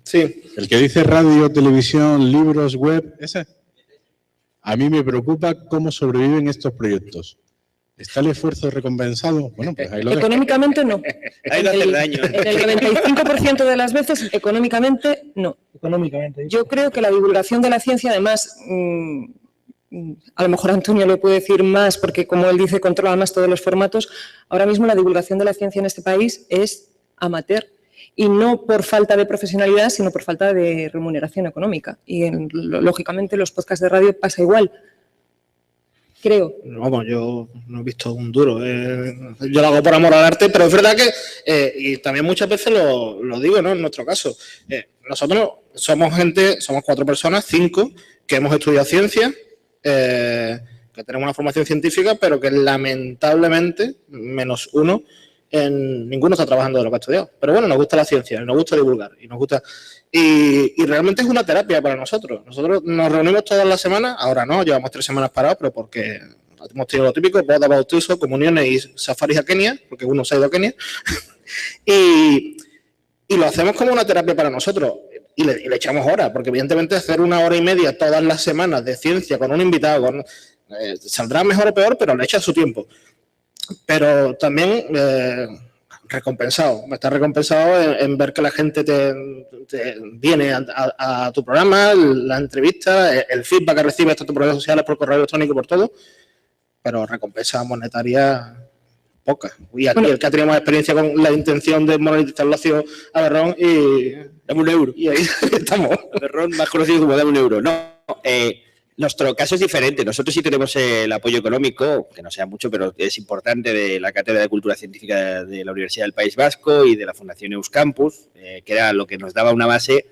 Sí. El que dice radio, televisión, libros, web, ese. A mí me preocupa cómo sobreviven estos proyectos. ¿Está el esfuerzo recompensado? Bueno, pues ahí lo dejo. Económicamente no. Hay que hacer daño. En el 95% de las veces, económicamente no. Económicamente. Yo creo que la divulgación de la ciencia, además, a lo mejor Antonio le puede decir más, porque como él dice, controla más todos los formatos. Ahora mismo la divulgación de la ciencia en este país es amateur. Y no por falta de profesionalidad, sino por falta de remuneración económica. Y lógicamente los podcasts de radio pasa igual. Creo. Vamos, yo no he visto un duro. Yo lo hago por amor al arte, pero es verdad que, y también muchas veces lo digo, ¿no? En nuestro caso, nosotros somos 4 personas, 5, que hemos estudiado ciencia, que tenemos una formación científica, pero que lamentablemente, menos uno, ninguno está trabajando de lo que ha estudiado. Pero bueno, nos gusta la ciencia, nos gusta divulgar y nos gusta... Y realmente es una terapia para nosotros. Nosotros nos reunimos todas las semanas, ahora no, llevamos 3 semanas parados, pero porque hemos tenido lo típico, bodas, bautizos, comuniones y safaris a Kenia, porque uno se ha ido a Kenia, y lo hacemos como una terapia para nosotros. Y le echamos horas, porque evidentemente hacer 1 hora y media todas las semanas de ciencia con un invitado, saldrá mejor o peor, pero le echa su tiempo. Pero también recompensado, está recompensado en ver que la gente te viene a tu programa, la entrevista, el feedback que recibes tanto por redes sociales, por correo electrónico, por todo, pero recompensa monetaria poca. Y aquí el que ha tenido más experiencia con la intención de monetizar el ocio a Berrón y dame €1. Y ahí estamos. Berrón, más conocido como dame €1. No, nuestro caso es diferente. Nosotros sí tenemos el apoyo económico, que no sea mucho, pero es importante, de la Cátedra de Cultura Científica de la Universidad del País Vasco y de la Fundación Euskampus, que era lo que nos daba una base,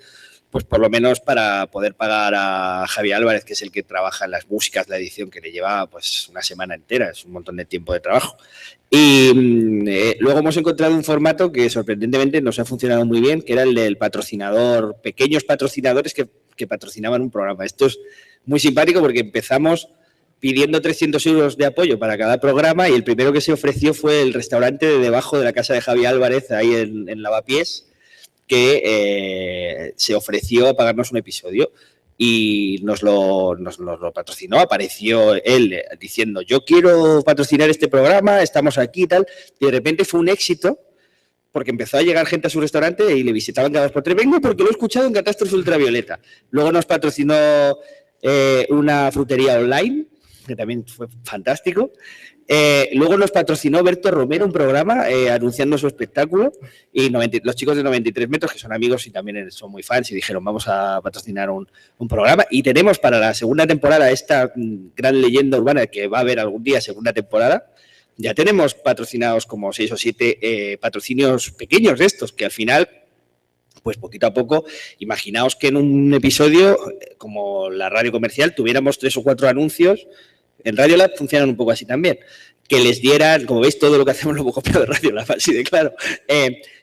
pues por lo menos para poder pagar a Javi Álvarez, que es el que trabaja en las músicas, la edición, que le lleva pues una semana entera, es un montón de tiempo de trabajo. Y luego hemos encontrado un formato que sorprendentemente nos ha funcionado muy bien, que era el del patrocinador, pequeños patrocinadores que patrocinaban un programa. Esto es muy simpático porque empezamos pidiendo 300 € de apoyo para cada programa y el primero que se ofreció fue el restaurante de debajo de la casa de Javi Álvarez, ahí en Lavapiés, que se ofreció a pagarnos un episodio y nos lo patrocinó. Apareció él diciendo, yo quiero patrocinar este programa, estamos aquí y tal, y de repente fue un éxito porque empezó a llegar gente a su restaurante y le visitaban cada 2 por 3. Vengo porque lo he escuchado en Catástrofe Ultravioleta. Luego nos patrocinó una frutería online, que también fue fantástico. Luego nos patrocinó Berto Romero un programa anunciando su espectáculo y los chicos de 93 metros, que son amigos y también son muy fans, y dijeron vamos a patrocinar un programa. Y tenemos para la segunda temporada esta gran leyenda urbana, que va a haber algún día segunda temporada. Ya tenemos patrocinados como 6 o 7 patrocinios pequeños de estos, que al final, pues poquito a poco, imaginaos que en un episodio, como la radio comercial, tuviéramos 3 o 4 anuncios. En Radiolab funcionan un poco así también, que les dieran, como veis, todo lo que hacemos lo copiado de Radiolab, así de claro,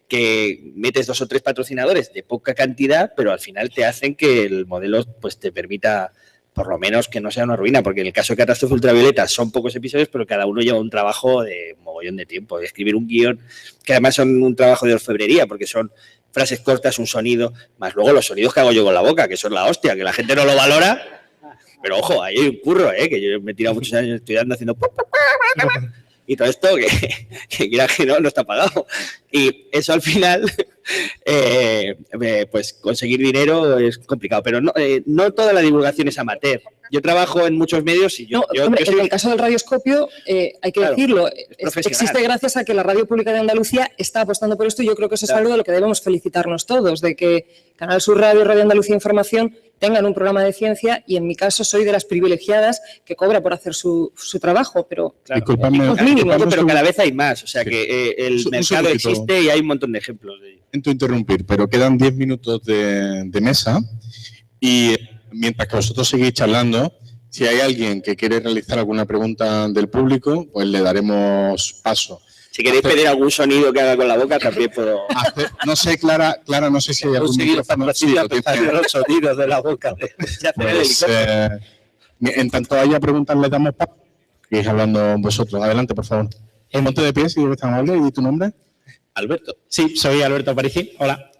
que metes 2 o 3 patrocinadores de poca cantidad, pero al final te hacen que el modelo pues te permita, por lo menos, que no sea una ruina, porque en el caso de Catástrofe Ultravioleta son pocos episodios, pero cada uno lleva un trabajo de mogollón de tiempo, de escribir un guión, que además son un trabajo de orfebrería, porque son frases cortas, un sonido, más luego los sonidos que hago yo con la boca, que son la hostia, que la gente no lo valora. Pero ojo, ahí hay un curro, que yo me he tirado muchos años estudiando haciendo... Y todo esto, que quiera que no está pagado. Y eso al final, pues conseguir dinero es complicado. Pero no toda la divulgación es amateur. Yo trabajo en muchos medios y en el caso del Radioscopio, hay que decirlo, existe gracias a que la Radio Pública de Andalucía está apostando por esto y yo creo que eso es algo de lo que debemos felicitarnos todos, de que Canal Sur Radio y Radio Andalucía Información tengan un programa de ciencia y en mi caso soy de las privilegiadas que cobra por hacer su trabajo, pero pero cada vez hay más, o sea que el mercado existe y hay un montón de ejemplos. Siento interrumpir, pero quedan 10 minutos de mesa y mientras que vosotros seguís charlando, si hay alguien que quiere realizar alguna pregunta del público, pues le daremos paso. Si queréis pedir algún sonido que haga con la boca, también puedo... No sé, Clara, no sé si hay algún micrófono. Sí, los sonidos de la boca. Pues, en tanto haya preguntas, le damos paso. Seguís hablando vosotros. Adelante, por favor. Ponte de pie, si eres tan amable. ¿Y tu nombre? Alberto. Sí, soy Alberto Aparici. Hola.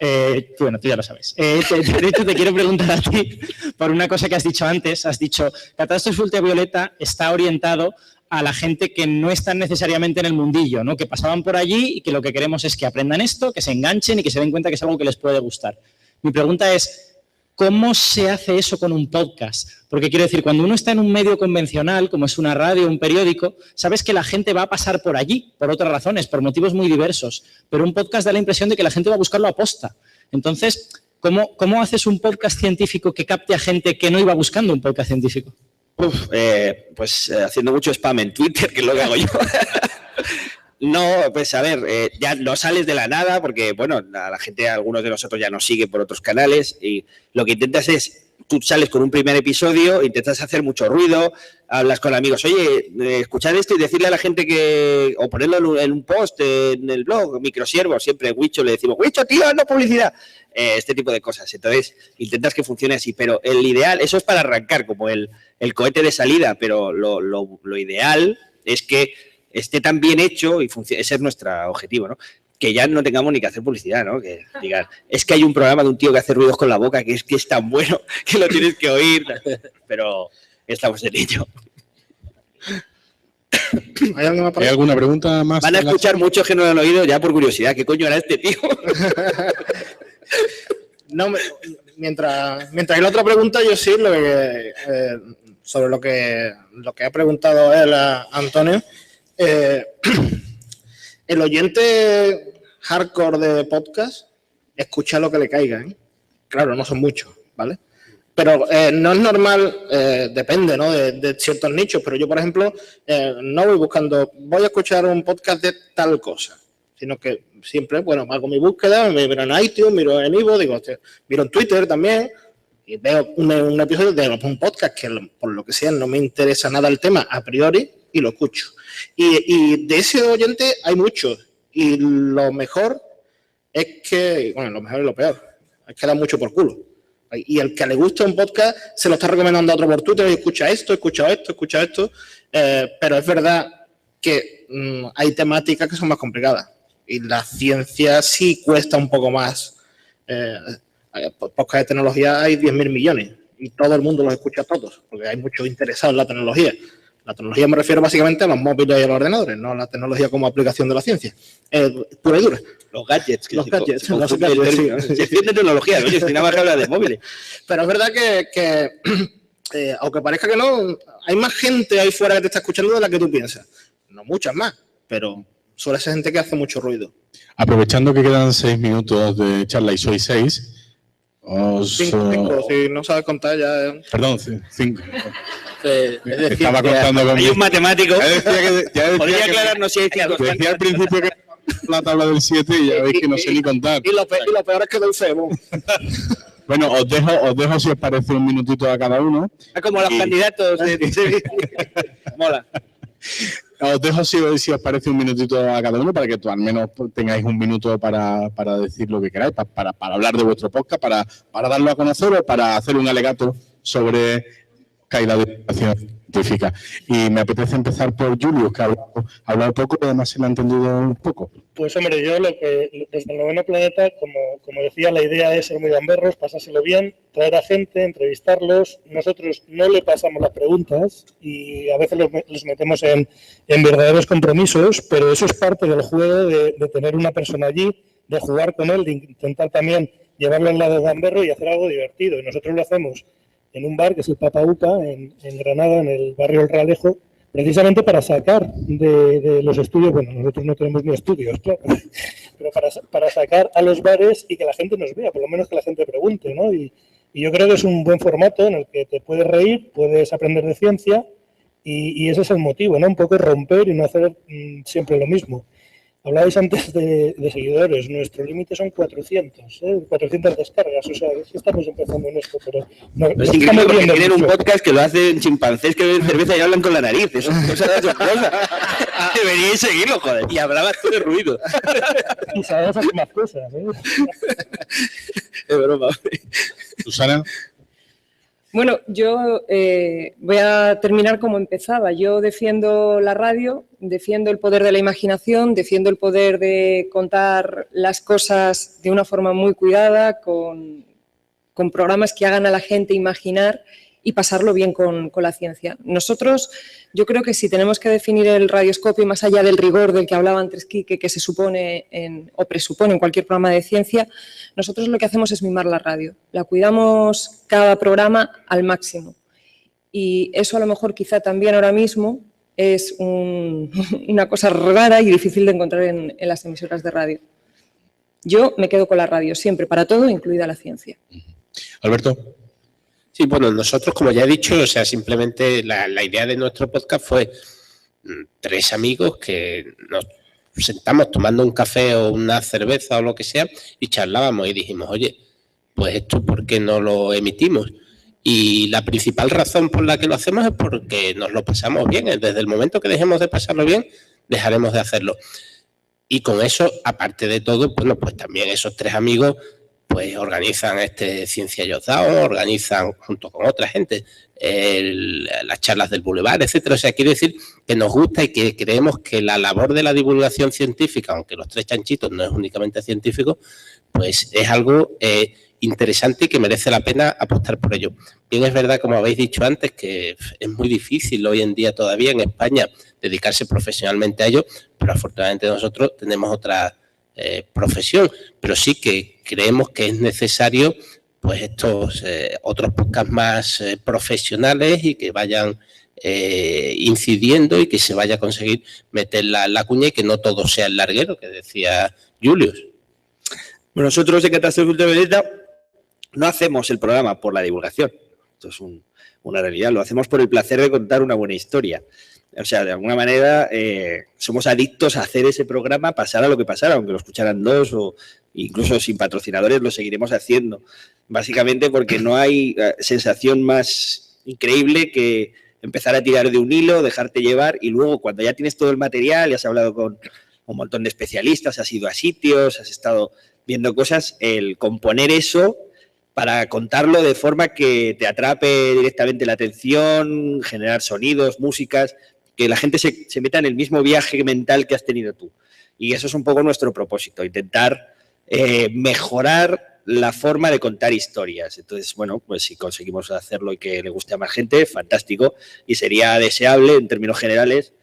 Bueno, tú ya lo sabes. De hecho, te quiero preguntar a ti por una cosa que has dicho antes. Has dicho, Catástrofe Ultravioleta está orientado a la gente que no están necesariamente en el mundillo, ¿no? Que pasaban por allí y que lo que queremos es que aprendan esto, que se enganchen y que se den cuenta que es algo que les puede gustar. Mi pregunta es, ¿cómo se hace eso con un podcast? Porque quiero decir, cuando uno está en un medio convencional, como es una radio, un periódico, sabes que la gente va a pasar por allí, por otras razones, por motivos muy diversos, pero un podcast da la impresión de que la gente va a buscarlo a posta. Entonces, ¿cómo haces un podcast científico que capte a gente que no iba buscando un podcast científico? Pues haciendo mucho spam en Twitter, que es lo que hago yo. No, pues a ver, ya no sales de la nada porque, bueno, la gente, algunos de nosotros ya nos sigue por otros canales y lo que intentas es, tú sales con un primer episodio, intentas hacer mucho ruido, hablas con amigos, oye, escuchad esto y decirle a la gente que, o ponerlo en un post en el blog, Microsiervo, siempre Huicho le decimos, Huicho, tío, no publicidad, este tipo de cosas. Entonces, intentas que funcione así, pero el ideal, eso es para arrancar, como el cohete de salida, pero lo ideal es que esté tan bien hecho y ese es nuestro objetivo, ¿no? Que ya no tengamos ni que hacer publicidad, ¿no? Que digan, es que hay un programa de un tío que hace ruidos con la boca que es tan bueno que lo tienes que oír, pero estamos en ello. ¿Hay alguna pregunta más? Van a escuchar muchos que no lo han oído ya por curiosidad. ¿Qué coño era este tío? No, mientras hay la otra pregunta, yo sí, sobre lo que ha preguntado él a Antonio. El oyente hardcore de podcast escucha lo que le caiga, ¿eh? Claro, no son muchos, ¿vale? Pero no es normal, depende, ¿no? De ciertos nichos, pero yo, por ejemplo, no voy buscando, voy a escuchar un podcast de tal cosa, sino que siempre, bueno, hago mi búsqueda, me miro en iTunes, miro en Ivo, digo, miro en Twitter también, y veo un episodio de un podcast que, por lo que sea, no me interesa nada el tema a priori, y lo escucho. Y de ese oyente hay muchos. Y lo mejor es que, bueno, lo mejor y lo peor, es que da mucho por culo. Y el que le gusta un podcast se lo está recomendando a otro por Twitter y escucha esto. Pero es verdad que hay temáticas que son más complicadas. Y la ciencia sí cuesta un poco más. Podcast de tecnología hay 10.000 millones y todo el mundo los escucha a todos, porque hay muchos interesados en la tecnología. La tecnología me refiero básicamente a los móviles y a los ordenadores, no a la tecnología como aplicación de la ciencia. Pura y dura. Los gadgets. Los gadgets, sí. Sección de tecnología, ¿no? Si nada más que habla de móviles. Pero es verdad que aunque parezca que no, hay más gente ahí fuera que te está escuchando de la que tú piensas. No muchas más, pero suele ser gente que hace mucho ruido. Aprovechando que quedan 6 minutos de charla y soy 6... Cinco, si no sabes contar ya... Perdón, 5. Es decir, estaba contando con hay un matemático. Podría aclararnos si hay 5. Decía al principio que la tabla del 7 y ya veis que no sé ni contar. Y lo peor es que doy fe. Bueno, os dejo si os parece un minutito a cada uno. Como los candidatos. Mola. Os dejo si os parece un minutito a cada uno para que tú al menos tengáis un minuto para decir lo que queráis, para hablar de vuestro podcast, para darlo a conocer o para hacer un alegato sobre caída de educación. científica. Y me apetece empezar por Julius, que ha hablado poco, pero además se le ha entendido un poco. Pues hombre, yo desde el Noveno Planeta, como decía, la idea es ser muy gamberros, pasárselo bien, traer a gente, entrevistarlos. Nosotros no le pasamos las preguntas y a veces los metemos en verdaderos compromisos, pero eso es parte del juego de tener una persona allí, de jugar con él, de intentar también llevarlo al lado gamberro y hacer algo divertido. Y nosotros lo hacemos en un bar que es el Papauca, en Granada, en el barrio El Realejo, precisamente para sacar de los estudios, bueno, nosotros no tenemos ni estudios, claro, pero para sacar a los bares y que la gente nos vea, por lo menos que la gente pregunte, ¿no? Y yo creo que es un buen formato en el que te puedes reír, puedes aprender de ciencia y ese es el motivo, ¿no? Un poco romper y no hacer siempre lo mismo. Hablabais antes de seguidores, nuestro límite son 400, 400 descargas, o sea, estamos empezando en esto, pero... No, es increíble porque tienen un podcast que lo hacen chimpancés que beben cerveza y hablan con la nariz, eso es cosa asombrosa. Deberíais seguirlo, joder, y hablabas tú de ruido. Y sabes hacer más cosas, ¿eh? Es broma. Susana. Bueno, yo voy a terminar como empezaba. Yo defiendo la radio, defiendo el poder de la imaginación, defiendo el poder de contar las cosas de una forma muy cuidada, con programas que hagan a la gente imaginar y pasarlo bien con la ciencia. Nosotros, yo creo que si tenemos que definir el radioscopio más allá del rigor del que hablaba antes Quique, que se supone o presupone en cualquier programa de ciencia, nosotros lo que hacemos es mimar la radio. La cuidamos cada programa al máximo. Y eso a lo mejor quizá también ahora mismo es una cosa rara y difícil de encontrar en las emisoras de radio. Yo me quedo con la radio siempre, para todo, incluida la ciencia. Alberto. Sí, bueno, nosotros, como ya he dicho, o sea, simplemente la idea de nuestro podcast fue 3 amigos que nos sentamos tomando un café o una cerveza o lo que sea y charlábamos y dijimos, oye, pues esto, ¿por qué no lo emitimos? Y la principal razón por la que lo hacemos es porque nos lo pasamos bien. Desde el momento que dejemos de pasarlo bien, dejaremos de hacerlo. Y con eso, aparte de todo, bueno, pues también esos 3 amigos pues organizan Ciencia y os Dao, organizan junto con otra gente las charlas del Boulevard, etcétera. O sea, quiero decir que nos gusta y que creemos que la labor de la divulgación científica, aunque los 3 chanchitos no es únicamente científico, pues es algo interesante y que merece la pena apostar por ello. Bien, es verdad, como habéis dicho antes, que es muy difícil hoy en día todavía en España dedicarse profesionalmente a ello, pero afortunadamente nosotros tenemos otra profesión, pero sí que creemos que es necesario pues estos otros podcasts más profesionales y que vayan incidiendo y que se vaya a conseguir meter la cuña y que no todo sea el larguero que decía Julius. Bueno, nosotros en Catástrofe Ultravioleta no hacemos el programa por la divulgación, esto es una realidad, lo hacemos por el placer de contar una buena historia. O sea, de alguna manera somos adictos a hacer ese programa, pasara lo que pasara, aunque lo escucharan 2 o incluso sin patrocinadores lo seguiremos haciendo. Básicamente porque no hay sensación más increíble que empezar a tirar de un hilo, dejarte llevar y luego cuando ya tienes todo el material, ya has hablado con un montón de especialistas, has ido a sitios, has estado viendo cosas, el componer eso para contarlo de forma que te atrape directamente la atención, generar sonidos, músicas, que la gente se meta en el mismo viaje mental que has tenido tú. Y eso es un poco nuestro propósito, intentar mejorar la forma de contar historias. Entonces, bueno, pues si conseguimos hacerlo y que le guste a más gente, fantástico. Y sería deseable, en términos generales,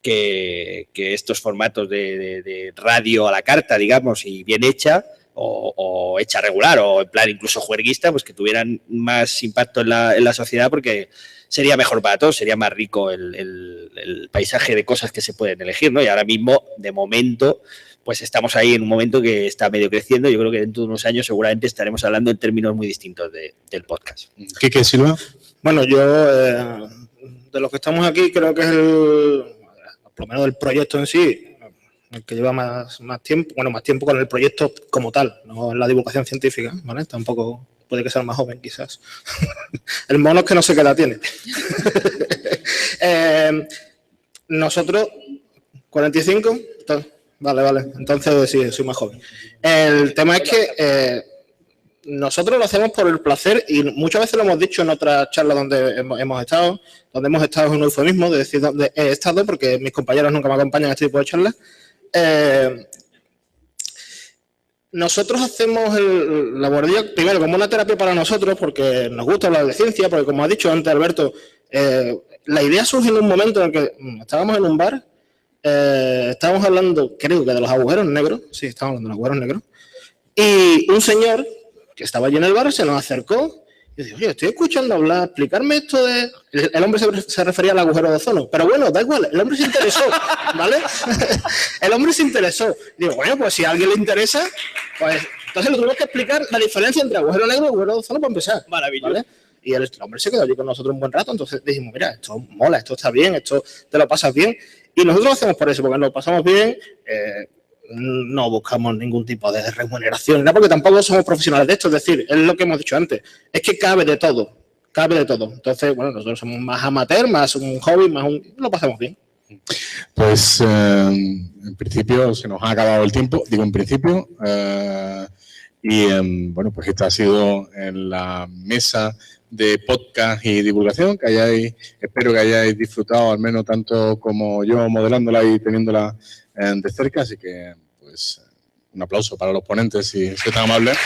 que estos formatos de radio a la carta, digamos, y bien hecha, o hecha regular, o en plan incluso juerguista, pues que tuvieran más impacto en la sociedad, porque sería mejor para todos, sería más rico el paisaje de cosas que se pueden elegir, ¿no? Y ahora mismo, de momento, pues estamos ahí en un momento que está medio creciendo. Yo creo que dentro de unos años seguramente estaremos hablando en términos muy distintos del podcast. ¿Qué Silva? Bueno, yo de los que estamos aquí creo que es por lo menos el proyecto en sí, el que lleva más tiempo, bueno, más tiempo con el proyecto como tal, no en la divulgación científica, ¿vale? Tampoco puede que sea más joven, quizás. El mono es que no sé qué edad tiene. Nosotros, 45, vale, entonces sí, soy más joven. El tema es que nosotros lo hacemos por el placer y muchas veces lo hemos dicho en otras charlas donde hemos estado es un eufemismo de decir dónde he estado, porque mis compañeros nunca me acompañan a este tipo de charlas. Nosotros hacemos la guardia primero como una terapia para nosotros, porque nos gusta hablar de ciencia, porque como ha dicho antes Alberto, la idea surge en un momento en el que estábamos en un bar, estábamos hablando, creo que de los agujeros negros, sí, estábamos hablando de los agujeros negros, y un señor que estaba allí en el bar se nos acercó y dijo, oye, estoy escuchando hablar, explicarme esto de... El hombre se refería al agujero de ozono, pero bueno, da igual, el hombre se interesó, ¿vale? El hombre se interesó. Digo, bueno, pues si a alguien le interesa, pues entonces le tuvimos que explicar la diferencia entre agujero negro y agujero de ozono para empezar. Maravilloso. ¿Vale? Y el hombre se quedó allí con nosotros un buen rato, entonces dijimos, mira, esto mola, esto está bien, esto te lo pasas bien. Y nosotros lo hacemos por eso, porque nos lo pasamos bien, no buscamos ningún tipo de remuneración, ¿no? Porque tampoco somos profesionales de esto, es decir, es lo que hemos dicho antes, es que cabe de todo. Entonces, bueno, nosotros somos más amateur, más un hobby, lo pasamos bien. Pues en principio se nos ha acabado el tiempo, digo en principio, bueno, pues esta ha sido en la mesa de podcast y divulgación, espero que hayáis disfrutado al menos tanto como yo modelándola y teniéndola de cerca, así que pues un aplauso para los ponentes si sois tan amables.